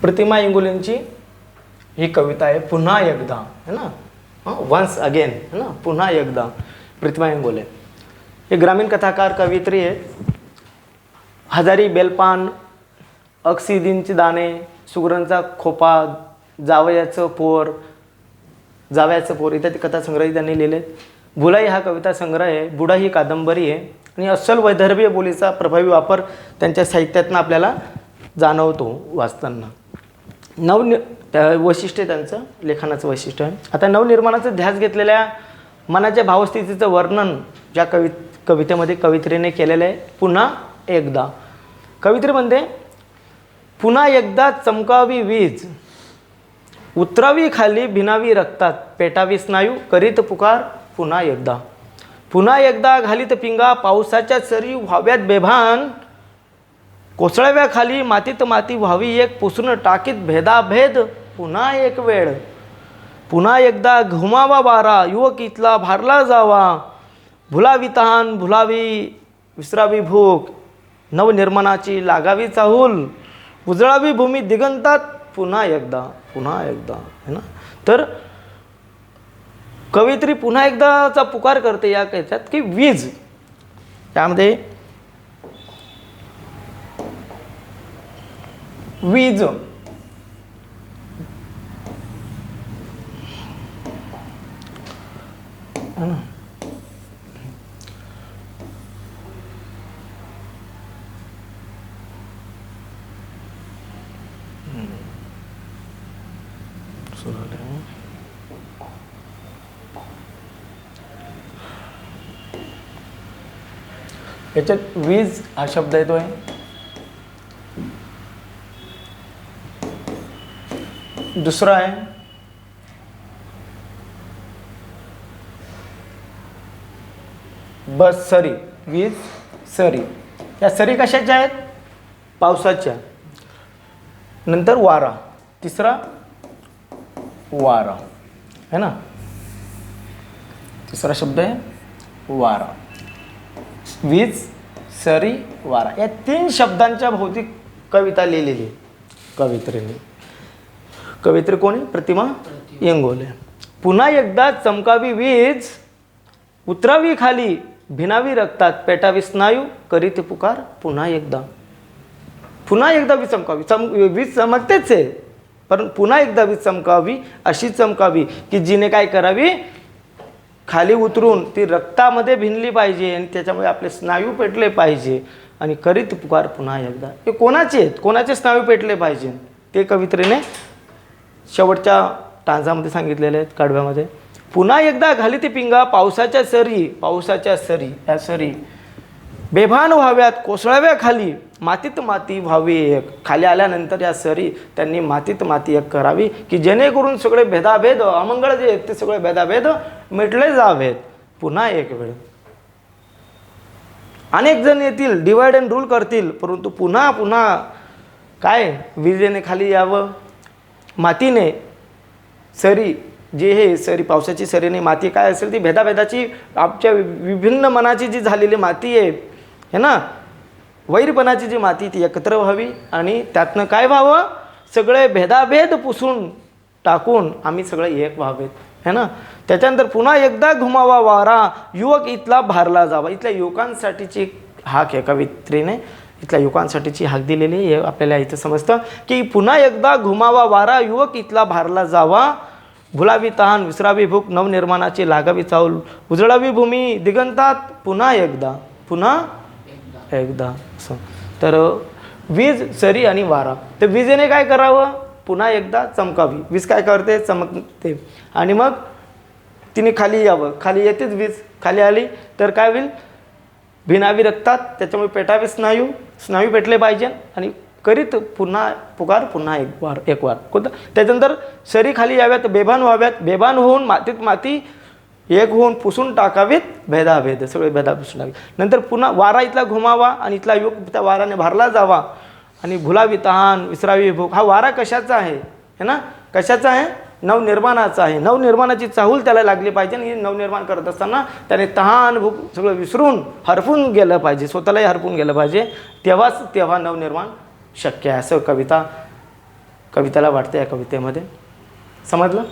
प्रतिमा इंगोलेंची ही कविता आहे पुन्हा एकदा, है ना, वन्स अगेन, है ना, पुन्हा एकदा. प्रतिमा इंगोले हे ग्रामीण कथाकार कवयित्री आहेत. हजारी बेलपान, अक्सिदींची दाणे, सुगरणचा खोपा, जावयाचं पोर इत्यादी कथासंग्रह त्यांनी लिहिले. भुलाई हा कविता संग्रह आहे. बुडा ही कादंबरी आहे आणि अस्सल वैदर्भीय बोलीचा प्रभावी वापर त्यांच्या साहित्यातनं आपल्याला जाणवतो वाचताना. वैशिष्ट्य त्यांचं लेखनाचं वैशिष्ट्य आहे. आता नवनिर्माणाचं ध्यास घेतलेल्या मनाच्या भावस्थितीचं वर्णन ज्या कवितेमध्ये कवयित्रीने केलेलं आहे. पुन्हा एकदा कवित्रीमध्ये पुन्हा एकदा चमकावी वीज, उतरावी खाली, भिनावी रक्तात, पेटावी स्नायू, करीत पुकार पुन्हा एकदा. पुन्हा एकदा घालीत पिंगा, पावसाच्या सरी व्हाव्यात बेभान, कोसळव्या खाली, मातीत माती व्हावी एक, पुसून टाकीत भेदाभेद पुन्हा एक वेळ. पुन्हा एकदा घुमावा वारा, युवक इथला भारला जावा, भुलावी तहान, भुलावी विसरावी भूक, नवनिर्माणाची लागावी चाहूल, उजळावी भूमी दिगंतात पुन्हा एकदा, पुन्हा एकदा, है ना. तर कवयित्री पुन्हा एकदाचा पुकार करते या याच्यात की वीज, त्यामध्ये वीज याच्यात वीज हा शब्द येतोय. दुसरा आहे बस सरी, वीज सरी. या सरी कशाच्या आहेत? पावसाच्या. नंतर वारा, तिसरा वारा, है ना. तिसरा शब्द आहे वारा. वीज, सरी, वारा या 3 शब्दांच्या भोवती कविता लिहिलेली कवयित्रीने. कवयित्री कोणी? प्रतिमा इंगोले. पुन्हा एकदा चमकावी वीज, उतरावी खाली, भिनावी रक्तात, पेटावी स्नायू, करीत पुकार पुन्हा एकदा. पुन्हा एकदा वीज चमकावी. वीज चमकतेच आहे, पण पुन्हा एकदा वीज चमकावी, अशी चमकावी की जिने काय करावी, खाली उतरून ती रक्तामध्ये भिनली पाहिजे आणि त्याच्यामुळे आपले स्नायू पेटले पाहिजे. आणि करीत पुकार पुन्हा एकदा. हे कोणाचे आहेत? कोणाचे स्नायू पेटले पाहिजे ते कवयित्रीने शेवटच्या टांजामध्ये सांगितलेले आहेत, कडव्यामध्ये. पुन्हा एकदा घाली ती पिंगा, पावसाच्या सरी, या सरी बेभान व्हाव्यात, कोसळव्या खाली, मातीत माती व्हावी एक. खाली आल्यानंतर या सरी त्यांनी मातीत माती एक करावी की जेणेकरून सगळे भेदाभेद, अमंगळ जे आहेत ते सगळे भेदाभेद मिटले जावेत. पुन्हा एक वेळ. अनेक जण येतील, डिवाइड अँड रूल करतील, परंतु पुन्हा पुन्हा काय, विजेने खाली यावं, मातीने सरी, जे हे सरी पावसाची सरीने माती काय असेल ती भेदाभेदाची, आमच्या विभिन्न मनाची जी झालेली माती आहे, है ना, वैरपणाची जी माती ती एकत्र व्हावी आणि त्यातनं काय व्हावं, सगळे भेदाभेद पुसून टाकून आम्ही सगळे एक व्हावेत, है ना. त्याच्यानंतर पुन्हा एकदा घुमावा वारा, युवक इथला भारला जावा. इथल्या युवकांसाठीची हाक आहे कवयित्रीने, इथल्या युवकांसाठीची हाक दिलेली आहे. आपल्याला इथं समजतं की पुन्हा एकदा घुमावा वारा, युवक इथला भारला जावा, भुलावी तहान, विसरावी भूक, नवनिर्माणाची लागावी चाहूल, उजळावी भूमी दिगंतात पुन्हा एकदा, पुन्हा एकदा. असं. तर वीज, सरी आणि वारा. तर विजेने काय करावं, पुन्हा एकदा चमकावी. वीज काय करते, चमकते आणि मग तिने खाली यावं. खाली येतेच वीज, खाली आली तर काय होईल, भिनावी रक्तात, त्याच्यामुळे पेटावे स्नायू, स्नायू पेटले पाहिजे आणि करीत पुन्हा पुकार पुन्हा एक वार. कोणतं? त्याच्यानंतर सरी खाली याव्यात, बेभान व्हाव्यात, बेभान होऊन मातीत माती एक होऊन पुसून टाकावेत भेदाभेद, सगळे भेदा पुसून टाकावे. नंतर पुन्हा वारा इथला घुमावा आणि इथला युवक त्या वाराने भरला जावा आणि भुलावी तहान, विसरावी भूक. हा वारा कशाचा आहे, है ना, कशाचा आहे, नवनिर्माणाचा आहे. नवनिर्माणाची चाहूल त्याला लागली पाहिजे आणि नवनिर्माण करत असताना त्याने तहान भूक सगळं विसरून हरपून गेलं पाहिजे, स्वतःलाही हरपून गेलं पाहिजे. तेव्हा नवनिर्माण शक्य आहे. असं कविता कवितेला वाटतं या कवितेमध्ये. समजलं?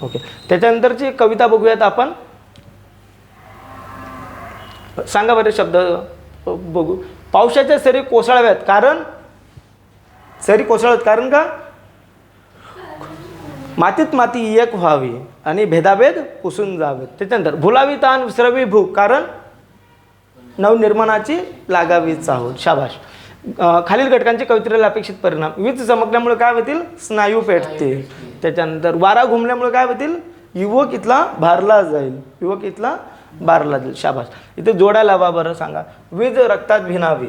ओके. त्याच्यानंतरची कविता बघूयात आपण. सांगा बरे शब्द बघू. पावसाच्या सरी कोसळव्यात, कारण सरी कोसळत कारण का? मातीत माती एक व्हावी आणि भेदाभेद पुसून जावेत. त्याच्यानंतर भुलावी ताण विसरावी भूक, कारण नवनिर्माणाची लागावी चाहूल. शाबाश. खालील घटकांचे कवितेला अपेक्षित परिणाम. वीज चमकल्यामुळे काय होतील? स्नायू पेटतील. त्याच्यानंतर वारा घुमल्यामुळे काय होतील? युवक इथला भारला जाईल. युवक इथला भारला जाईल. शाबाश. इथे जोडा लावा बरं. सांगा. वीज रक्तात भिनावी.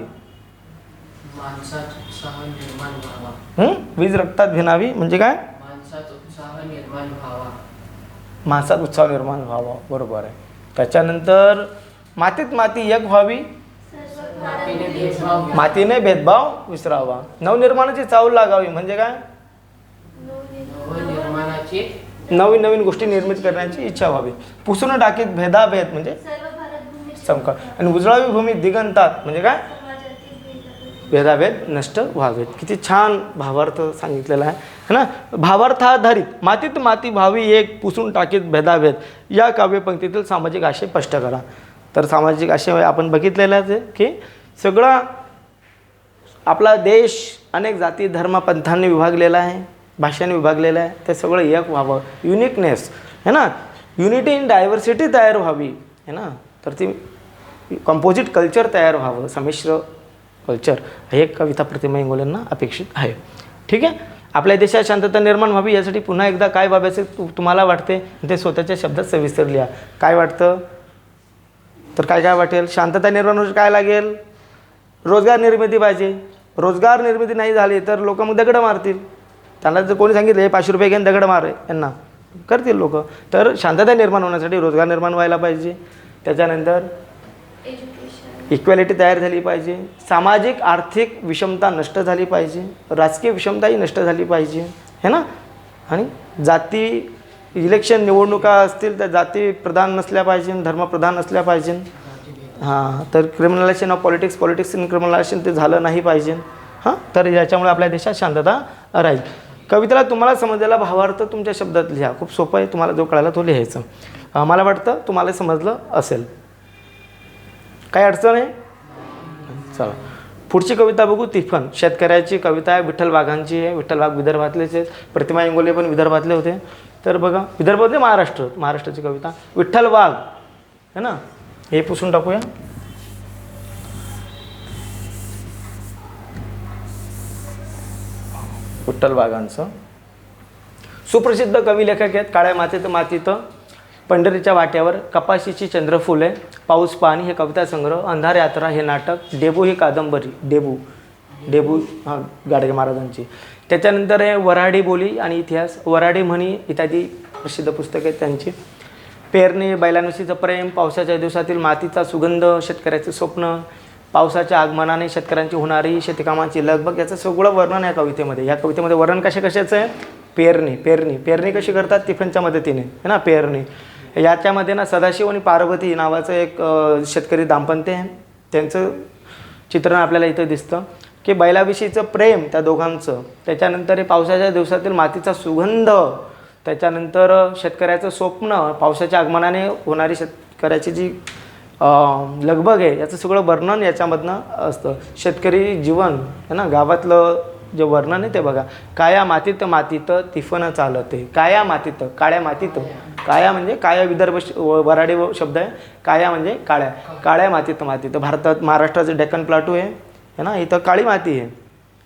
वीज रक्तात भिनावी म्हणजे काय? माणसात उत्साह निर्माण व्हावा. बरोबर आहे. त्याच्यानंतर मातीत माती एक व्हावी, मातीने भेदभाव विसरावा. नवनिर्माणाची चाहूल लागावी म्हणजे काय? नवीन नवीन गोष्टी निर्मित करण्याची इच्छा व्हावी. पुसून टाकीत भेदाभेद म्हणजे चमका. आणि उजळावी भूमी दिगंतात म्हणजे काय? भेदाभेद नष्ट व्हावेत. किती छान भावार्थ सांगितलेला आहे है ना. भावार्थाधारित मातीत माती व्हावी एक, पुसून टाकीत भेदाभेद या काव्यपंक्तीतील सामाजिक आशय स्पष्ट करा. तर सामाजिक आशय आपण बघितलेलाच आहे की सगळा आपला देश अनेक जाती धर्म पंथांनी विभागलेला आहे, भाषांनी विभागलेलं आहे. ते सगळं एक व्हावं. युनिकनेस है ना, युनिटी इन डायव्हर्सिटी तयार व्हावी है ना. तर ती कंपोजिट कल्चर तयार व्हावं, संमिश्र कल्चर, हे कविता प्रतिमा इंगोलेंना अपेक्षित आहे. ठीक आहे. आपल्या देशात शांतता निर्माण व्हावी यासाठी पुन्हा एकदा काय व्हायचं तुम्हाला वाटते ते स्वतःच्या शब्दात सविस्तर लिहा. काय वाटतं? तर काय काय वाटेल? शांतता निर्माण होण्यासाठी काय लागेल? रोजगार निर्मिती पाहिजे. रोजगार निर्मिती नाही झाली तर लोक मग दगड मारतील. त्यांना जर कोणी सांगितलं हे 500 रुपये घेऊन दगड मार यांना करतील लोक. तर शांतता निर्माण होण्यासाठी रोजगार निर्माण व्हायला पाहिजे. त्याच्यानंतर इक्वॅलिटी तयार झाली पाहिजे. सामाजिक आर्थिक विषमता नष्ट झाली पाहिजे. राजकीय विषमताही नष्ट झाली पाहिजे है ना. आणि जाती इलेक्शन निवडणुका असतील तर जाती प्रधान नसल्या पाहिजे, धर्मप्रधान नसल्या पाहिजे. हां. तर क्रिमिनलायझेशन ऑफ पॉलिटिक्स इन क्रिमिनलायझेशन ते झालं नाही पाहिजे. हां. तर याच्यामुळे आपल्या देशात शांतता राहील. कवितेला तुम्हाला समजलेला भावार्थ तुमच्या शब्दात लिहा. खूप सोपं आहे. तुम्हाला जो कळाला तो लिहायचं. मला वाटतं तुम्हाला समजलं असेल. काय अडचण आहे? चला पुढची कविता बघू. तिफन शेतकऱ्याची कविता आहे. विठ्ठल वाघांची आहे. विठ्ठल वाघ विदर्भातलेच. प्रतिमा इंगोले पण विदर्भातले होते. तर बघा विदर्भातले महाराष्ट्राची कविता विठ्ठल वाघ है ना. हे पुसून टाकूया. विठ्ठल वाघांचं सुप्रसिद्ध कवी लेखक आहेत. काळ्या मातीत मातीत, पंढरीच्या वाट्यावर, कपाशीची चंद्रफुले, पाऊस पाणी हे कविता संग्रह, अंधार यात्रा हे नाटक, डेबू ही कादंबरी, डेबू हां गाडगे महाराजांची. त्याच्यानंतर आहे वऱ्हाडी बोली आणि इतिहास, वऱ्हाडी म्हणी इत्यादी प्रसिद्ध पुस्तक आहेत त्यांची. पेरणी, बैलांविषयीचं प्रेम, पावसाच्या दिवसातील मातीचा सुगंध, शेतकऱ्याचे स्वप्न, पावसाच्या आगमनाने शेतकऱ्यांची होणारी शेतीकामांची लगबग, याचं सगळं वर्णन आहे कवितेमध्ये. या कवितेमध्ये वर्णन कशाचं आहे? पेरणी कशी करतात? तिफनच्या मदतीने है ना. पेरणी याच्यामध्ये ना सदाशिव आणि पार्वती नावाचं एक शेतकरी दाम्पत्य आहे. त्यांचं चित्रण आपल्याला इथं दिसतं की बैलाविषयीचं प्रेम त्या दोघांचं, त्याच्यानंतर हे पावसाच्या दिवसातील मातीचा सुगंध, त्याच्यानंतर शेतकऱ्याचं स्वप्न, पावसाच्या आगमनाने होणारी शेतकऱ्याची जी लगबग आहे, याचं सगळं वर्णन याच्यामधनं असतं. शेतकरी जीवन है ना, गावातलं जे वर्णन आहे ते बघा. काया मातीत मातीत तिफन चालते. काया मातीत, काळ्या मातीत, काया म्हणजे काया विदर्भ वऱ्हाडी शब्द आहे. काया म्हणजे काळ्या मातीत भारतात महाराष्ट्राचं डेक्कन प्लाटू आहे ना. इथं काळी माती आहे.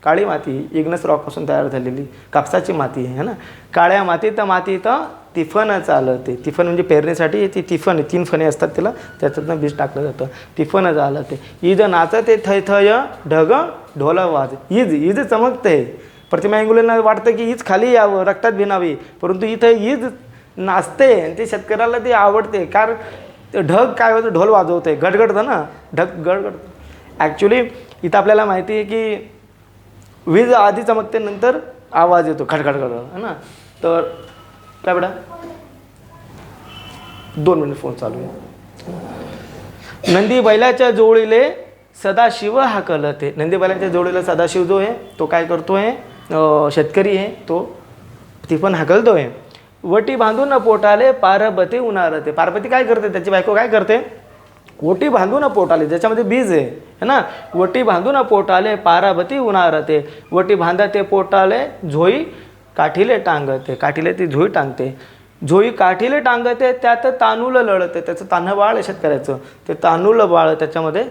काळी माती इग्नस रॉकपासून तयार झालेली कापसाची माती आहे ना. काळ्या मातीत मातीत तिफन चालते. तिफन म्हणजे पेरणीसाठी ती तिफन, 3 फणे असतात त्याला, त्याच्यातनं बीज टाकलं जातं. तिफन चालते. ईद नाचते थय थय ढग ढोल वाज. ईज चमकते. प्रतिमा इंगोलेंना वाटतं की ईज खाली यावं, रक्तात भिनावी, परंतु इथं ईज नाचते आणि ते शेतकऱ्याला ते आवडते. कारण ढग काय होतं? ढोल वाजवते, गडगडतं ना, ढग गडगडतं. ॲक्च्युली इथं आपल्याला माहिती आहे की वीज आधी चमकते, नंतर आवाज येतो खडखडखड है ना. तर काय बेटा 2 मिनिट फोन चालू आहे. नंदी बैलाच्या जोडीले सदाशिव हाकलते. नंदी बैलाच्या जोडीला सदाशिव जो आहे तो काय करतोय? शेतकरी आहे तो तिफन हाकलतोय. वटी बांधून पोटाले पार्वती उन्हाळते. पार्वती काय करते, त्याची बायको काय करते, वटी बांधून पोटाले, ज्याच्यामध्ये बीज आहे है ना, वटी बांधून पोटाले पार्वती उन्हाळते. वटी बांधते पोटाले झोई काठीले टांगते. काठीले ती झोई टांगते. झोई काठीले टांगते, त्यात तांदूळ लढते. त्याचं तान्ह बाळ शेतकऱ्याचं, ते तांदूळ बाळ त्याच्यामध्ये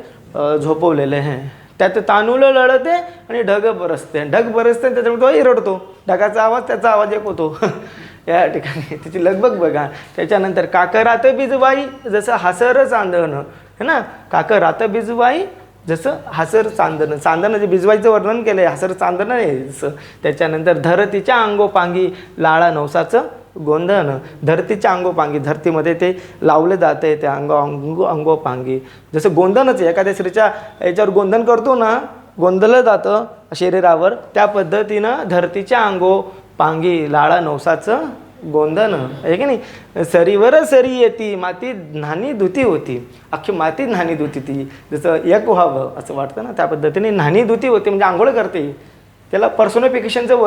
झोपवलेले आहे. त्यात तांदूळ लढते आणि ढग बरसते. ढग बरसते आणि त्याच्यामुळे तो इरडतो. ढगाचा आवाज त्याचा आवाज एक होतो. या ठिकाणी त्याची लगबग बघा. त्याच्यानंतर काकरात बिजवाई जसं हासर चांदणं है ना, काकरात बिजवाई जसं हासर चांदणं. चांदणं जे बिजवाईचं वर्णन केलं आहे, हासर चांदणं आहे जसं. त्याच्यानंतर धरतीच्या अंगोपांगी लाळा नवसाचं गोंधन. धरतीच्या अंगोपांगी, धरतीमध्ये ते लावले जाते ते अंगोपांगी, जसं गोंधनच आहे. एखाद्या स्त्रीच्या याच्यावर गोंधन करतो ना, गोंधलं जातं शरीरावर, त्या पद्धतीनं धरतीच्या अंगोपांगी लाळा नवसाचं गोंधन आहे की नाही. सरीवर सरी येती माती न्हाणी धुती होती. अख्खी माती न्हाणी धुती ती, जसं एक व्हावं असं वाटतं ना, त्या पद्धतीने न्हाणी धुती होती म्हणजे आंघोळ करते. त्याला पर्सोनिफिकेशनचं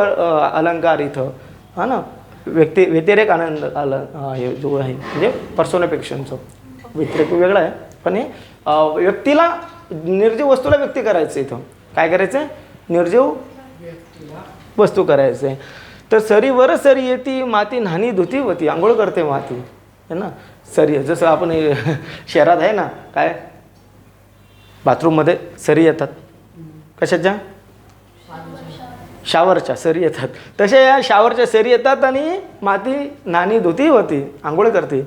अलंकार इथं हा ना, व्यतिरेक आनंद हे जो आहे म्हणजे पर्सोनिफिकेशनचं. व्यतिरेक वेगळं आहे, पण हे व्यक्तीला, निर्जीव वस्तूला व्यक्ती करायचं. इथं काय करायचं आहे, निर्जीव वस्तू करायचं आहे. तर सरीवर सरी येती माती न्हाणी धुती होती. आंघोळ करते माती है ना. सरी जसं आपण शहरात आहे ना, काय बाथरूममध्ये सरी येतात, कशाच्या, शावरच्या सरी येतात. तशा या शावरच्या सरी येतात आणि माती न्हाणी धुती होती, आंघोळ करते.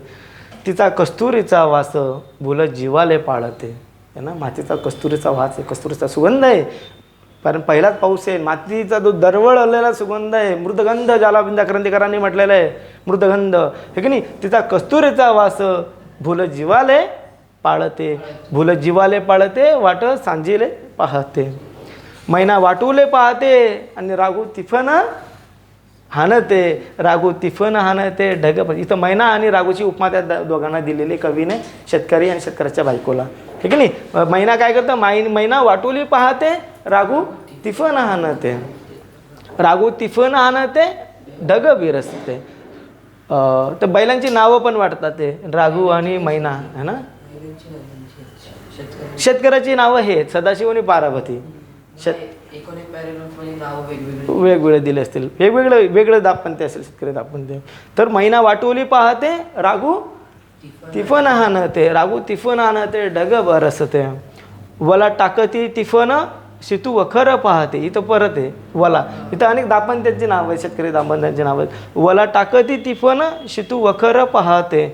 तिचा कस्तुरीचा वास भुल जीवाले पाळते है ना. मातीचा कस्तुरीचा वास आहे, कस्तुरीचा सुगंध आहे. कारण पहिलाच पाऊस आहे, मातीचा जो दरवळलेला सुगंध आहे, मृदगंध, ज्याला विंदा क्रांतिकारांनी म्हटलेलं आहे, मृदगंध हे की नाही. तिचा कस्तुरीचा वास भुल जीवाले पाळते. भुल जीवाले पाळते, वाट सांजीले पाहते. मैना वाटूले पाहते आणि रागू तिफन हाणते. रागू तिफन हाणते ढग. इथं मैना आणि रागूची उपमा त्या दोघांना दिलेली कवीने, शेतकरी आणि शेतकऱ्याच्या बायकोला, ठीक आहे नाही. मैना काय करतं, मैना वाटुली पाहते, रागू तिफन हाणते. रागू तिफन हाणते, ढग बिरसते. तर बैलांची नावं पण वाटतात ते, रागू आणि मैना है ना. शेतकऱ्याची नावं हे सदाशिव आणि पार्वती. वेगवेगळे दिले असतील, वेगळे दापणते असेल शेतकरी दापणते. तर मैना वाटोली पाहते, रागू तिफन हाणते. रागू तिफन हाणते, ढग बरसते. वला टाकती तिफन शितू वखर पाहते. इथं परत आहे वला. इथं अनेक दापणत्यांची नाव आहे, शेतकरी दापणत्यांची नाव आहेत. वला टाकती तिफन शितू वखर पाहते.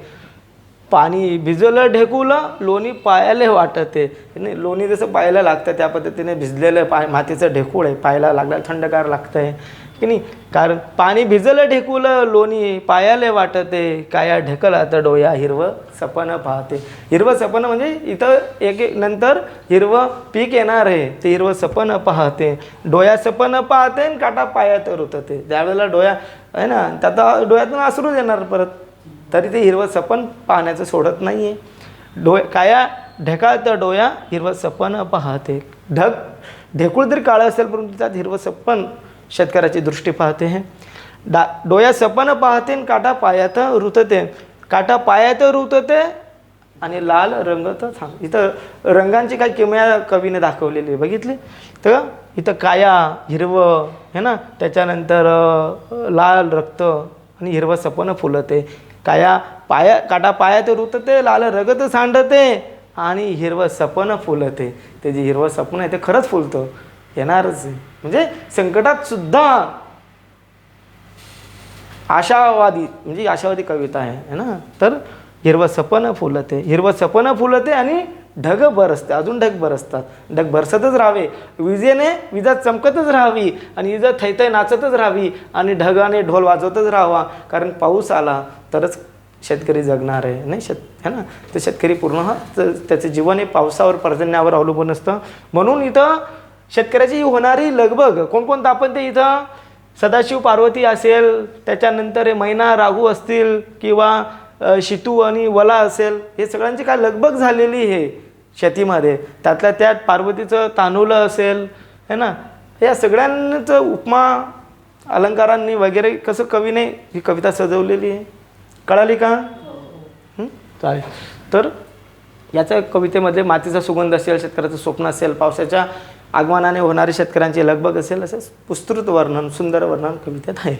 पाणी भिजलं ढेकुलं लोणी पायाले वाटते. लोणी जसं पायाला लागतं त्या पद्धतीने भिजलेलं मातीचं ढेकूळ आहे, पायाला लागलं थंडगार लागतं आहे की नाही. कारण पाणी भिजलं ढेकुलं लोणी पायाले वाटते. काया ढेकला तर डोया हिरवं सपन पाहते. हिरवं सपन म्हणजे इथं एक नंतर हिरवं पीक येणार आहे, ते हिरवं सपन पाहते. डोया सपन पाहते आणि काटा पायात रुतते. ज्यावेळेला डोया आहे ना, त्यात डोळ्यातून अश्रू येणार परत, तरी ते हिरवं सपन पाहण्याचं सोडत नाही आहे. काया ढेकाळत डोया हिरवं सपन पाहते. ढेकूळ तरी काळं असेल परंतु त्यात हिरवं सपन शेतकऱ्याची दृष्टी पाहते है. डोया सपन पाहते आणि काटा पायात रुतते. काटा पायात रुतते आणि लाल रंग तर थांब. इथं रंगांची काही किमया कवीने दाखवलेली आहे, बघितली तर इथं काया हिरवं है ना, त्याच्यानंतर लाल रक्त आणि हिरवं सपन फुलते. काटा पायात रुतते, लाल रगत सांडते आणि हिरवं सपन फुलते. ते जे हिरवं सपन आहे ते खरंच फुलतं, येणारच आहे. म्हणजे संकटात सुद्धा आशावादी, म्हणजे आशावादी कविता आहे ना. तर हिरवं सपन फुलते, हिरवं सपन फुलते आणि ढग बरसते. अजून ढग बरसतात, ढग बरसतच राहावे. विजा चमकतच राहावी आणि विजा थैथै नाचतच राहावी आणि ढगाने ढोल वाजवतच राहावा. कारण पाऊस आला तरच शेतकरी जगणार आहे नाही है ना. तर शेतकरी पूर्ण त्याचं जीवन हे पावसावर, पर्जन्यावर अवलंबून असतं. म्हणून इथं शेतकऱ्याची होणारी लगबग कोण दापणते. इथं सदाशिव पार्वती असेल, त्याच्यानंतर मैना रागू असतील किंवा शितू आणि वला असेल, हे सगळ्यांची काय लगबग झालेली आहे शेतीमध्ये. त्यातल्या त्यात पार्वतीचं तानुलं असेल है ना, या सगळ्यांचं उपमा अलंकारांनी वगैरे कसं कवीने ही कविता सजवलेली आहे. कळाली का? चालेल. तर याच्या कवितेमध्ये मातीचा सुगंध असेल, शेतकऱ्याचं स्वप्न असेल, पावसाच्या आगमनाने होणारी शेतकऱ्यांची लगबग असेल, असं पुस्तृत वर्णन, सुंदर वर्णन कवितेत आहे.